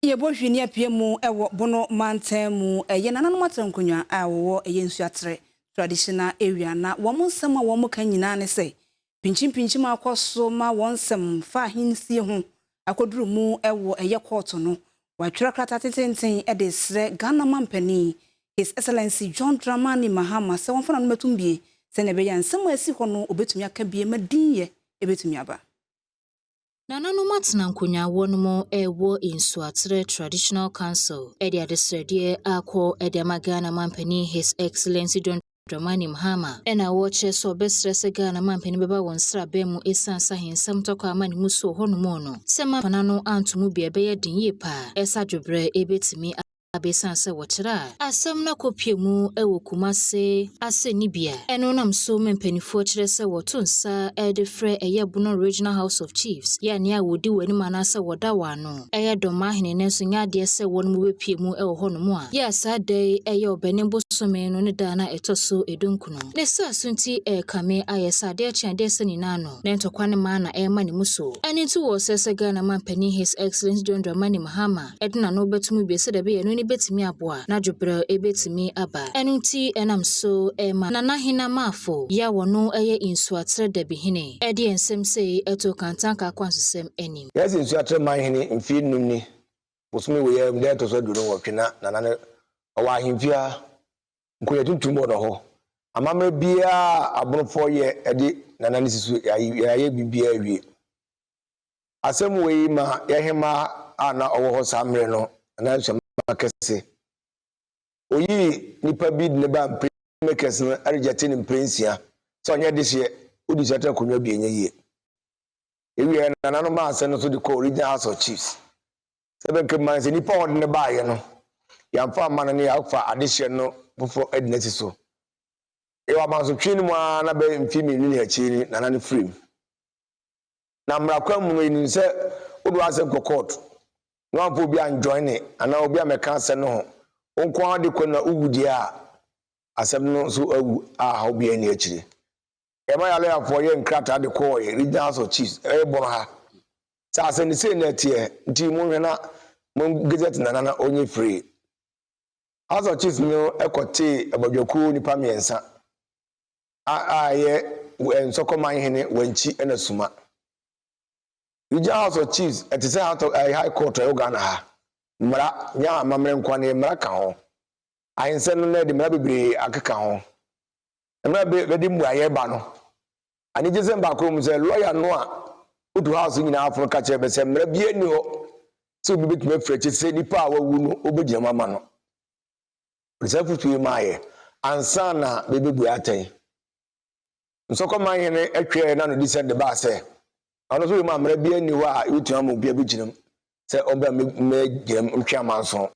Ye bohwini apiemu ewo Bono mantemu ye nananom atankonwa a wo ye Nsuatre Traditional area na wo nsem a wo ka nyina ne se pinchim akoso ma wo nsem fa hinsie ho akoduru mu ewo ye court no watwera krata tenten e de sre Ghana mampani His Excellency John Dramani Mahama se won fana no metumbie se ne be ya nsem asi ho no obetumi aka bie madinye ebetumi aba. Nananom atankonwa wono ewo Nsuatre Traditional Council edi adesrede akọ edi Ghana mampani His Excellency John Dramani Mahama ena woche so besrese Ghana mampani beba won srabe mu esansa hensam toko amani muso hono no sema panano antumu bia be yedin pa esa dwobre ebetimi abesanse wochira asem na kopiemu ewo kumase ase nibia eno nam so mempanifo chire se wotonsa edefre eye Bono Regional House of Chiefs ya ne a wodi wani manase woda wano eye doma hene nenso nyade se wonu mu bepiemu ewo hono mu a ya sade eye obenembo some no ne dana etoso edonkuno ne sasunti kame ayesade achande se ninano ne ntokwane ma na ema ne muso ani ntu wo sese Ghana mampani His Excellency John Dramani Mahama edna no betumu bi se de be no betimi aboa na dwobra ebetimi aba enunti enam so ema na hina mafo ya wono eye Nsuatre da bihine edi ensem sei eto kantanka kwansem enim yes Nsuatre man hine mfi numni bosome we yam de to so duro wotwena na na owa ahemfia nkoye tuntum no ho amama bia abonfo ye edi na nisisu ya bibia awie asem we ma yehema ana owo ho samre no na makese oyi nipa bid ne ba makers no arejete ne prinsia so onye dihye odi sata konwa bi enye ye ewie na nanu ma ase no so de ko Original House of Chiefs sebe ke man se nipa won ne ba ye no yamfa man ne yafa adihye no bofo edinati so e wa man so twini mu na be mfimi ni achi ni na nanu free na mrakwa mu no ni se odu ase ko court no ampo bi an join it ana obi ameka ase no onko ade kwana ugudi a asem no so awu a obi ani akire e ma yale afo ye nkrata de ko Regional House of Chiefs e bono ha sa ase ni se na tie nti mu hwe na mu gazette na onye free House of Chiefs no ekote abadwaku nipa miensa a ye ensokoman hene wanchi ena suma Regional House of Chiefs etise high court e Ghana ha mra nya amamre nkwane mra ka ho ahense no na de mra bebre akeka ho mra be de mu aye ba no ani je semba ko mu se lawyer no a odu house nyina Africa che be se mra bie ni ho so bi betime freche se nipa awu no obegye mama no reserve to maye ansa na bebebu atan nsoko man hene atwe na no decide de ba se ano so ma mra bie ni ho a yutu amu bia beginam se oba me ginem ntwa manso